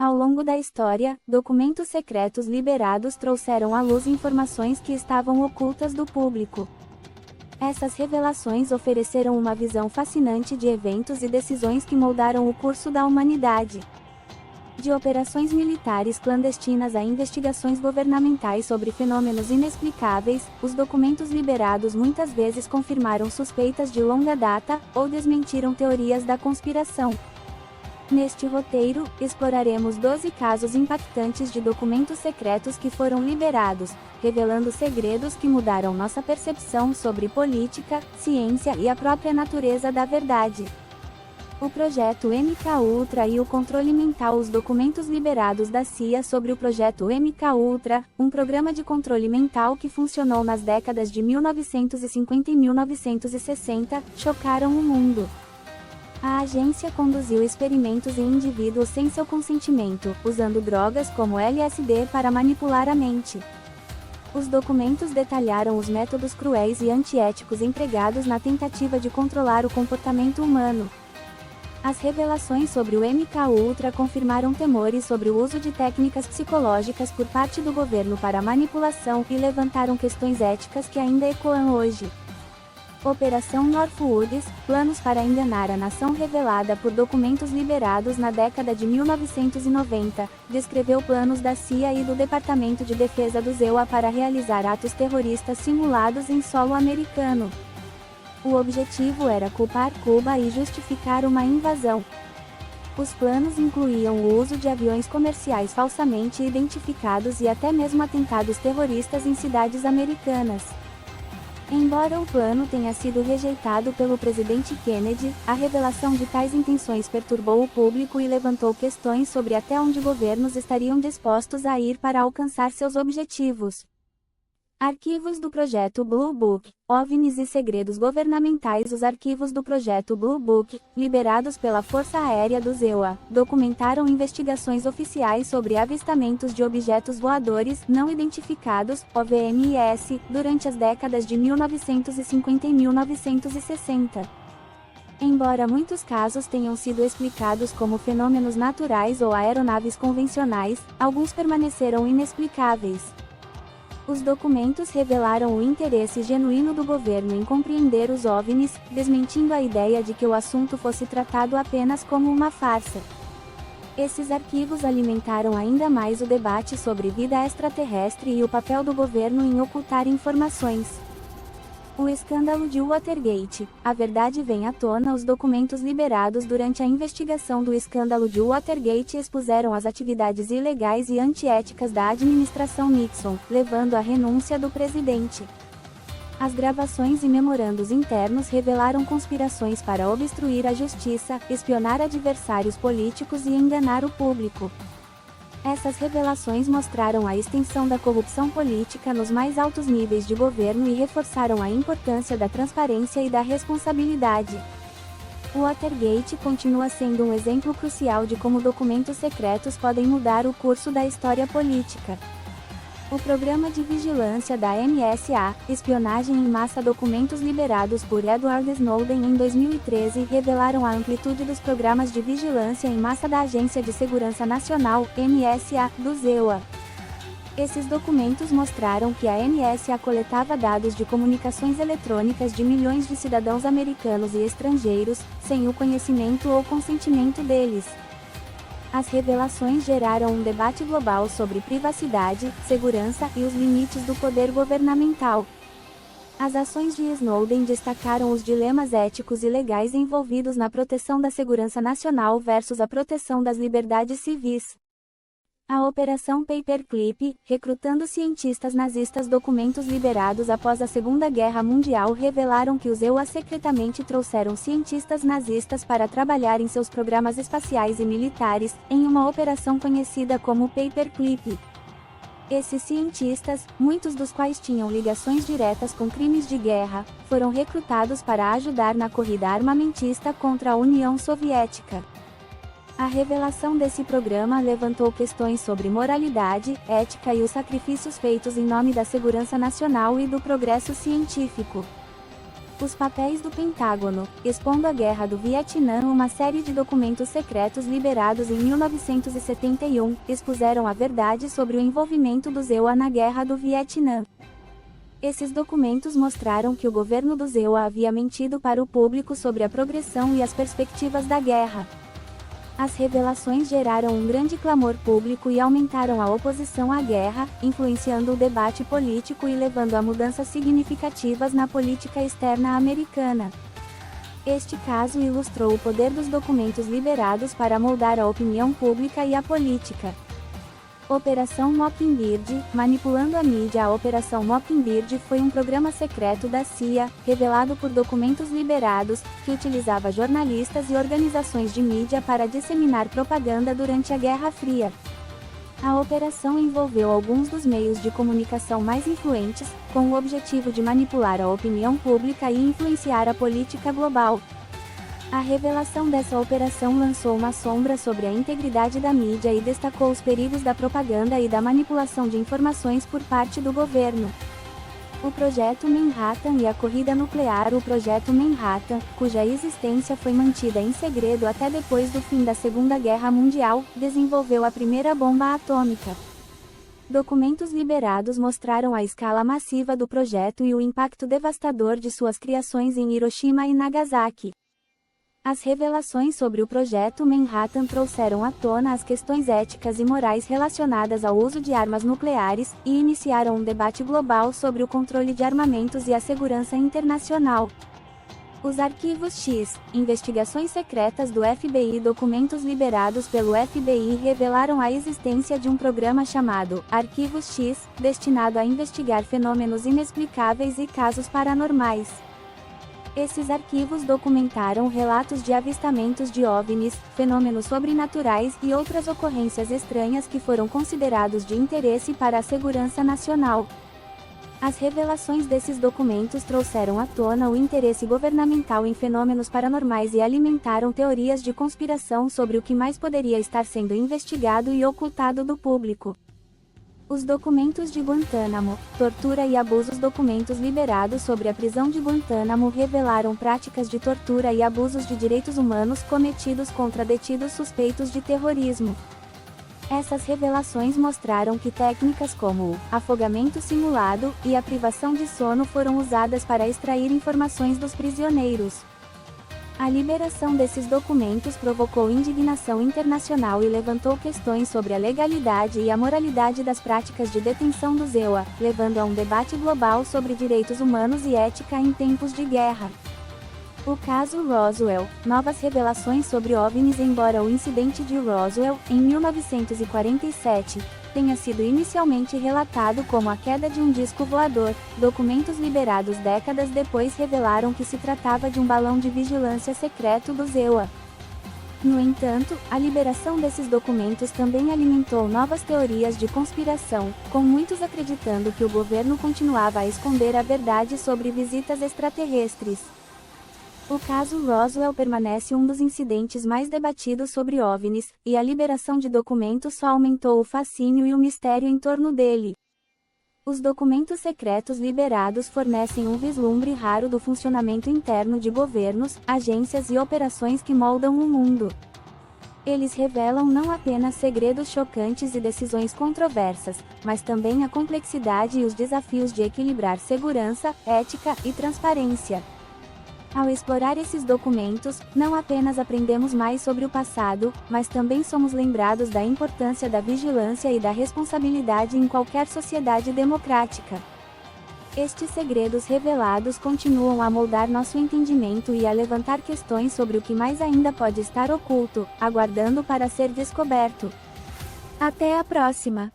Ao longo da história, documentos secretos liberados trouxeram à luz informações que estavam ocultas do público. Essas revelações ofereceram uma visão fascinante de eventos e decisões que moldaram o curso da humanidade. De operações militares clandestinas a investigações governamentais sobre fenômenos inexplicáveis, os documentos liberados muitas vezes confirmaram suspeitas de longa data, ou desmentiram teorias da conspiração. Neste roteiro, exploraremos 12 casos impactantes de documentos secretos que foram liberados, revelando segredos que mudaram nossa percepção sobre política, ciência e a própria natureza da verdade. O projeto MKUltra e o controle mental. Os documentos liberados da CIA sobre o projeto MKUltra, um programa de controle mental que funcionou nas décadas de 1950 e 1960, chocaram o mundo. A agência conduziu experimentos em indivíduos sem seu consentimento, usando drogas como LSD para manipular a mente. Os documentos detalharam os métodos cruéis e antiéticos empregados na tentativa de controlar o comportamento humano. As revelações sobre o MKUltra confirmaram temores sobre o uso de técnicas psicológicas por parte do governo para manipulação e levantaram questões éticas que ainda ecoam hoje. Operação Northwoods, planos para enganar a nação revelada por documentos liberados na década de 1990, descreveu planos da CIA e do Departamento de Defesa do ZEUA para realizar atos terroristas simulados em solo americano. O objetivo era culpar Cuba e justificar uma invasão. Os planos incluíam o uso de aviões comerciais falsamente identificados e até mesmo atentados terroristas em cidades americanas. Embora o plano tenha sido rejeitado pelo presidente Kennedy, a revelação de tais intenções perturbou o público e levantou questões sobre até onde governos estariam dispostos a ir para alcançar seus objetivos. Arquivos do Projeto Blue Book, OVNIs e segredos governamentais. Os arquivos do Projeto Blue Book, liberados pela Força Aérea do ZEUA, documentaram investigações oficiais sobre avistamentos de objetos voadores não identificados, OVNIs, durante as décadas de 1950 e 1960. Embora muitos casos tenham sido explicados como fenômenos naturais ou aeronaves convencionais, alguns permaneceram inexplicáveis. Os documentos revelaram o interesse genuíno do governo em compreender os OVNIs, desmentindo a ideia de que o assunto fosse tratado apenas como uma farsa. Esses arquivos alimentaram ainda mais o debate sobre vida extraterrestre e o papel do governo em ocultar informações. O escândalo de Watergate. A verdade vem à tona. Os documentos liberados durante a investigação do escândalo de Watergate expuseram as atividades ilegais e antiéticas da administração Nixon, levando à renúncia do presidente. As gravações e memorandos internos revelaram conspirações para obstruir a justiça, espionar adversários políticos e enganar o público. Essas revelações mostraram a extensão da corrupção política nos mais altos níveis de governo e reforçaram a importância da transparência e da responsabilidade. O Watergate continua sendo um exemplo crucial de como documentos secretos podem mudar o curso da história política. O programa de vigilância da NSA, espionagem em massa. Documentos liberados por Edward Snowden em 2013 revelaram a amplitude dos programas de vigilância em massa da Agência de Segurança Nacional, NSA, do ZEUA. Esses documentos mostraram que a NSA coletava dados de comunicações eletrônicas de milhões de cidadãos americanos e estrangeiros, sem o conhecimento ou consentimento deles. As revelações geraram um debate global sobre privacidade, segurança e os limites do poder governamental. As ações de Snowden destacaram os dilemas éticos e legais envolvidos na proteção da segurança nacional versus a proteção das liberdades civis. A Operação Paperclip, recrutando cientistas nazistas. Documentos liberados após a Segunda Guerra Mundial revelaram que os EUA secretamente trouxeram cientistas nazistas para trabalhar em seus programas espaciais e militares, em uma operação conhecida como Paperclip. Esses cientistas, muitos dos quais tinham ligações diretas com crimes de guerra, foram recrutados para ajudar na corrida armamentista contra a União Soviética. A revelação desse programa levantou questões sobre moralidade, ética e os sacrifícios feitos em nome da segurança nacional e do progresso científico. Os papéis do Pentágono, expondo a Guerra do Vietnã. Uma série de documentos secretos liberados em 1971, expuseram a verdade sobre o envolvimento dos EUA na Guerra do Vietnã. Esses documentos mostraram que o governo dos EUA havia mentido para o público sobre a progressão e as perspectivas da guerra. As revelações geraram um grande clamor público e aumentaram a oposição à guerra, influenciando o debate político e levando a mudanças significativas na política externa americana. Este caso ilustrou o poder dos documentos liberados para moldar a opinião pública e a política. Operação Mockingbird, manipulando a mídia. A Operação Mockingbird foi um programa secreto da CIA, revelado por documentos liberados, que utilizava jornalistas e organizações de mídia para disseminar propaganda durante a Guerra Fria. A operação envolveu alguns dos meios de comunicação mais influentes, com o objetivo de manipular a opinião pública e influenciar a política global. A revelação dessa operação lançou uma sombra sobre a integridade da mídia e destacou os perigos da propaganda e da manipulação de informações por parte do governo. O Projeto Manhattan e a corrida nuclear. O Projeto Manhattan, cuja existência foi mantida em segredo até depois do fim da Segunda Guerra Mundial, desenvolveu a primeira bomba atômica. Documentos liberados mostraram a escala massiva do projeto e o impacto devastador de suas criações em Hiroshima e Nagasaki. As revelações sobre o Projeto Manhattan trouxeram à tona as questões éticas e morais relacionadas ao uso de armas nucleares, e iniciaram um debate global sobre o controle de armamentos e a segurança internacional. Os Arquivos X, investigações secretas do FBI. Documentos liberados pelo FBI revelaram a existência de um programa chamado Arquivos X, destinado a investigar fenômenos inexplicáveis e casos paranormais. Esses arquivos documentaram relatos de avistamentos de OVNIs, fenômenos sobrenaturais e outras ocorrências estranhas que foram considerados de interesse para a segurança nacional. As revelações desses documentos trouxeram à tona o interesse governamental em fenômenos paranormais e alimentaram teorias de conspiração sobre o que mais poderia estar sendo investigado e ocultado do público. Os documentos de Guantánamo, tortura e abusos. Documentos liberados sobre a prisão de Guantánamo revelaram práticas de tortura e abusos de direitos humanos cometidos contra detidos suspeitos de terrorismo. Essas revelações mostraram que técnicas como o afogamento simulado e a privação de sono foram usadas para extrair informações dos prisioneiros. A liberação desses documentos provocou indignação internacional e levantou questões sobre a legalidade e a moralidade das práticas de detenção dos EUA, levando a um debate global sobre direitos humanos e ética em tempos de guerra. O caso Roswell, novas revelações sobre OVNIs. Embora o incidente de Roswell, em 1947, tenha sido inicialmente relatado como a queda de um disco voador, documentos liberados décadas depois revelaram que se tratava de um balão de vigilância secreto dos EUA. No entanto, a liberação desses documentos também alimentou novas teorias de conspiração, com muitos acreditando que o governo continuava a esconder a verdade sobre visitas extraterrestres. O caso Roswell permanece um dos incidentes mais debatidos sobre OVNIs, e a liberação de documentos só aumentou o fascínio e o mistério em torno dele. Os documentos secretos liberados fornecem um vislumbre raro do funcionamento interno de governos, agências e operações que moldam o mundo. Eles revelam não apenas segredos chocantes e decisões controversas, mas também a complexidade e os desafios de equilibrar segurança, ética e transparência. Ao explorar esses documentos, não apenas aprendemos mais sobre o passado, mas também somos lembrados da importância da vigilância e da responsabilidade em qualquer sociedade democrática. Estes segredos revelados continuam a moldar nosso entendimento e a levantar questões sobre o que mais ainda pode estar oculto, aguardando para ser descoberto. Até a próxima!